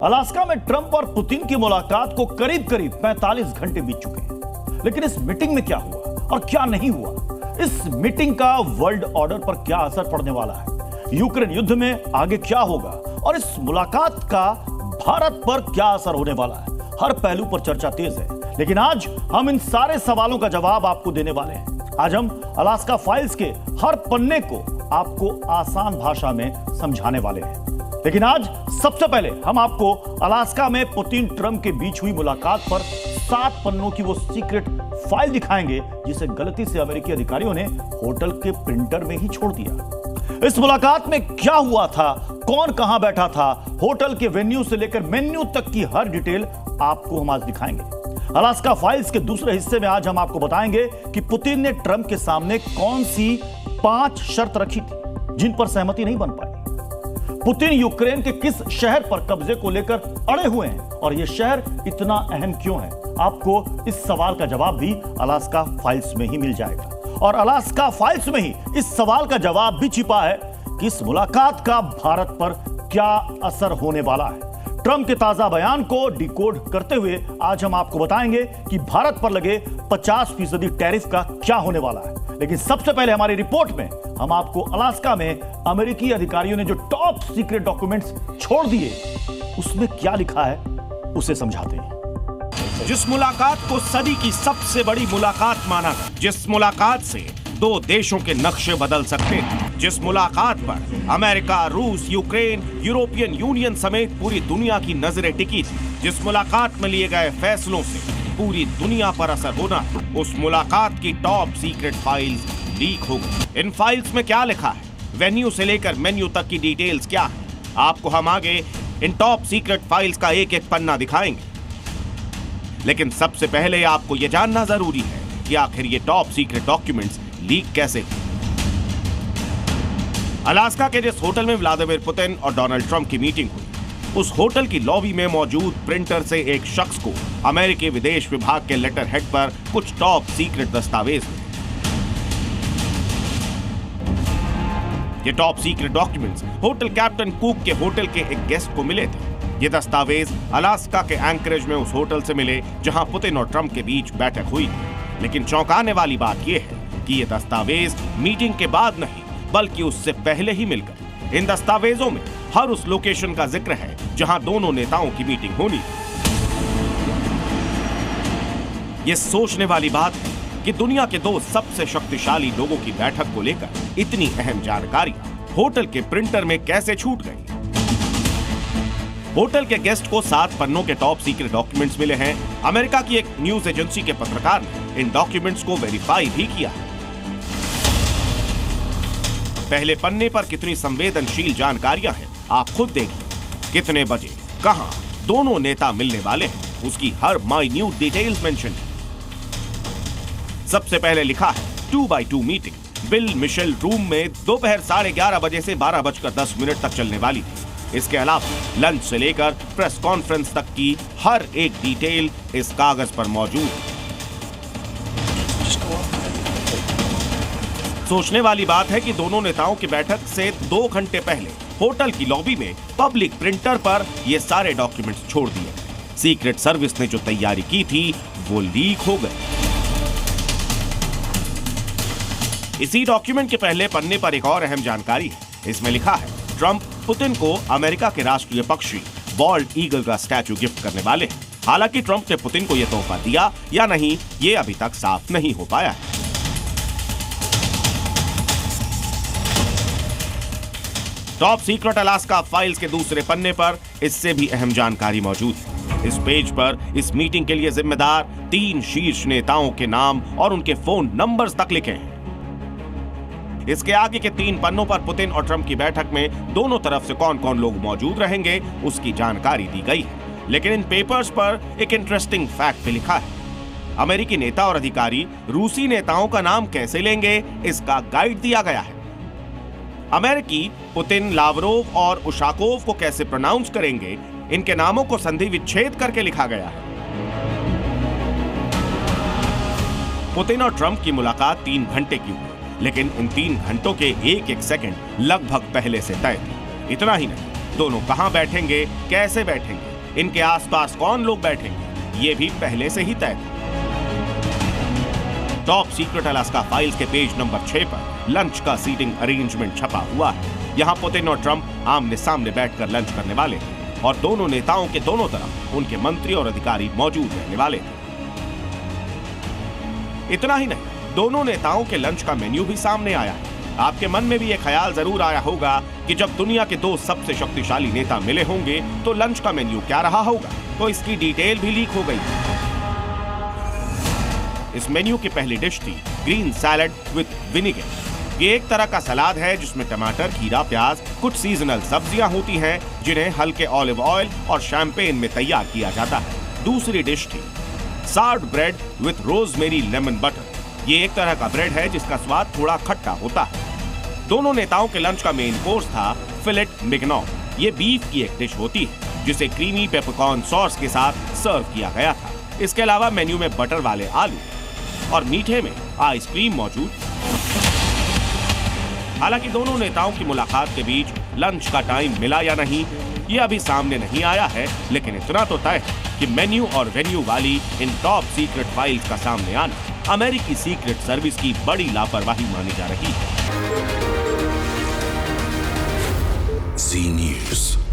Alaska में Trump और Putin की मुलाकात को करीब करीब 45 घंटे बीत चुके हैं। लेकिन इस मीटिंग में क्या हुआ और क्या नहीं हुआ, इस मीटिंग का वर्ल्ड ऑर्डर पर क्या असर पड़ने वाला है, यूक्रेन युद्ध में आगे क्या होगा और इस मुलाकात का भारत पर क्या असर होने वाला है, हर पहलू पर चर्चा तेज है। लेकिन आज हम इन सारे सवालों का जवाब आपको देने वाले हैं। आज हम अलास्का फाइल्स के हर पन्ने को आपको आसान भाषा में समझाने वाले हैं। लेकिन आज सबसे पहले हम आपको अलास्का में पुतिन ट्रंप के बीच हुई मुलाकात पर 7 पन्नों की वो सीक्रेट फाइल दिखाएंगे जिसे गलती से अमेरिकी अधिकारियों ने होटल के प्रिंटर में ही छोड़ दिया। इस मुलाकात में क्या हुआ था, कौन कहां बैठा था, होटल के वेन्यू से लेकर मेन्यू तक की हर डिटेल आपको हम आज दिखाएंगे। अलास्का फाइल्स के दूसरे हिस्से में आज हम आपको बताएंगे कि पुतिन ने ट्रंप के सामने कौन सी 5 शर्त रखी थी जिन पर सहमति नहीं बन पाई। पुतिन यूक्रेन के किस शहर पर कब्जे को लेकर अड़े हुए हैं और यह शहर इतना अहम क्यों है, आपको इस सवाल का जवाब भी अलास्का फाइल्स में ही मिल जाएगा। और अलास्का फाइल्स में ही इस सवाल का जवाब भी छिपा है कि इस मुलाकात का भारत पर क्या असर होने वाला है। ट्रंप के ताजा बयान को डिकोड करते हुए आज हम आपको बताएंगे कि भारत पर लगे 50% टैरिफ का क्या होने वाला है। लेकिन सबसे पहले हमारी रिपोर्ट में हम आपको अलास्का में अमेरिकी अधिकारियों ने जो टॉप सीक्रेट डॉक्यूमेंट्स छोड़ दिए उसमें क्या लिखा है उसे समझाते हैं। जिस मुलाकात को सदी की सबसे बड़ी मुलाकात माना गया, जिस मुलाकात से 2 देशों के नक्शे बदल सकते हैं, जिस मुलाकात पर अमेरिका, रूस, यूक्रेन, यूरोपियन यूनियन समेत पूरी दुनिया की नजरें टिकी थी, जिस मुलाकात में लिए गए फैसलों से पूरी दुनिया पर असर होना, उस मुलाकात की टॉप सीक्रेट फाइल्स लीक हो गई। इन फाइल्स में क्या लिखा है, वेन्यू से लेकर मेन्यू तक की डिटेल्स क्या है, आपको हम आगे इन टॉप सीक्रेट फाइल्स का एक-एक पन्ना दिखाएंगे। लेकिन सबसे पहले आपको यह जानना जरूरी है कि आखिर ये टॉप सीक्रेट डॉक्यूमेंट्स लीक कैसे हुए। अलास्का के जिस होटल में व्लादिमीर पुतिन और डोनाल्ड ट्रंप की मीटिंग हुई, उस होटल की लॉबी में मौजूद प्रिंटर से एक शख्स को अमेरिकी विदेश विभाग के लेटर हेड पर कुछ टॉप सीक्रेट दस्तावेज मिले। ये top secret documents hotel captain cook के होटल के एक गेस्ट को मिले थे। ये दस्तावेज अलास्का के एंकरेज में उस होटल से मिले जहां पुतिन और ट्रंप के बीच बैठक हुई थी। लेकिन चौंकाने वाली बात यह है कि ये दस्तावेज मीटिंग के बाद नहीं बल्कि उससे पहले ही मिल गए। इन दस्तावेजों में हर उस लोकेशन का जिक्र है जहां दोनों नेताओं की मीटिंग होनी थी। यह सोचने वाली बात है कि दुनिया के 2 सबसे शक्तिशाली लोगों की बैठक को लेकर इतनी अहम जानकारी होटल के प्रिंटर में कैसे छूट गई। होटल के गेस्ट को 7 पन्नों के टॉप सीक्रेट डॉक्यूमेंट्स मिले हैं। अमेरिका की एक न्यूज एजेंसी के पत्रकार ने इन डॉक्यूमेंट्स को वेरीफाई भी किया। पहले पन्ने पर कितनी संवेदनशील जानकारियां हैं आप खुद देखिए। कितने बजे, कहां दोनों नेता मिलने वाले हैं, उसकी हर माइन्यूट डिटेल्स मेंशन है। सबसे पहले लिखा है 2x2 meeting bill Michel room में दोपहर 11:30 बजे से 12:10 तक चलने वाली थी। इसके अलावा लंच से लेकर प्रेस कॉन्फ्रेंस तक की हर एक डिटेल इस कागज पर मौजूद है। सोचने वाली बात है कि दोनों नेताओं की बैठक से 2 घंटे पहले होटल की लॉबी में पब्लिक प्रिंटर पर ये सारे डॉक्यूमेंट्स छोड़ दिए। सीक्रेट सर्विस ने जो तैयारी की थी वो लीक हो गई। इसी डॉक्यूमेंट के पहले पन्ने पर एक और अहम जानकारी है। इसमें लिखा है ट्रंप पुतिन को अमेरिका के राष्ट्रीय पक्षी बॉल्ड ईगल का स्टैचू गिफ्ट करने वाले हैं। हालांकि ट्रंप ने पुतिन को यह तोहफा दिया या नहीं, ये अभी तक साफ नहीं हो पाया है। टॉप सीक्रेट अलास्का फाइल्स के दूसरे पन्ने पर इससे भी अहम जानकारी मौजूद है। इस पेज पर इस मीटिंग के लिए जिम्मेदार 3 शीर्ष नेताओं के नाम और उनके फोन नंबर्स तक लिखे हैं। इसके आगे के 3 पन्नों पर पुतिन और ट्रंप की बैठक में दोनों तरफ से कौन-कौन लोग मौजूद रहेंगे उसकी जानकारी दी गई है। लेकिन इन पेपर्स पर एक इंटरेस्टिंग फैक्ट भी लिखा है। अमेरिकी नेता और अधिकारी रूसी नेताओं का नाम कैसे लेंगे, इसका गाइड दिया गया है। अमेरिकी पुतिन, लावरोव और उशाकोव को कैसे प्रोनाउंस करेंगे, इनके नामों को संधि विच्छेद करके लिखा गया है। पुतिन और ट्रंप की मुलाकात 3 घंटे की हुई, लेकिन इन 3 घंटों के एक-एक सेकंड लगभग पहले से तय थे। इतना ही नहीं, दोनों कहां बैठेंगे, कैसे बैठेंगे, इनके आसपास कौन लोग बैठेंगे ये भी पहले से ही तय था। टॉप सीक्रेट अलास्का फाइल्स के पेज नंबर 6 पर लंच का सीटिंग अरेंजमेंट छपा हुआ है। यहाँ पुतिन और ट्रंप आमने सामने बैठकर लंच करने वाले थे और दोनों नेताओं के दोनों तरफ उनके मंत्री और अधिकारी मौजूद रहने वाले थे। इतना ही नहीं, दोनों नेताओं के लंच का मेन्यू भी सामने आया है। आपके मन में भी यह ख्याल जरूर आया होगा कि जब दुनिया के दो सबसे शक्तिशाली नेता मिले होंगे तो लंच का मेन्यू क्या रहा होगा, तो इसकी डिटेल भी लीक हो गई। इस मेन्यू की पहली डिश थी ग्रीन सैलड विद विनेगर। ये एक तरह का सलाद है जिसमें टमाटर, खीरा, प्याज, कुछ सीजनल सब्जियां होती हैं जिन्हें हल्के ऑलिव ऑयल और शैंपेन में तैयार किया जाता है। दूसरी डिश थी सार्ड bread with rosemary lemon butter. ये एक तरह का ब्रेड है जिसका स्वाद थोड़ा खट्टा होता है। दोनों नेताओं के लंच का मेन कोर्स था फिलेट मिग्नॉन। ये बीफ की एक डिश होती है जिसे क्रीमी पेपरकॉर्न सॉस के साथ सर्व किया गया था। इसके अलावा मेन्यू में बटर वाले आलू और मीठे में आइसक्रीम मौजूद। हालांकि दोनों नेताओं की मुलाकात के बीच लंच का टाइम मिला या नहीं ये अभी सामने नहीं आया है, लेकिन इतना तो तय है कि मेन्यू और वेन्यू वाली इन टॉप सीक्रेट फाइल्स का सामने आना अमेरिकी सीक्रेट सर्विस की बड़ी लापरवाही मानी जा रही है। Z News।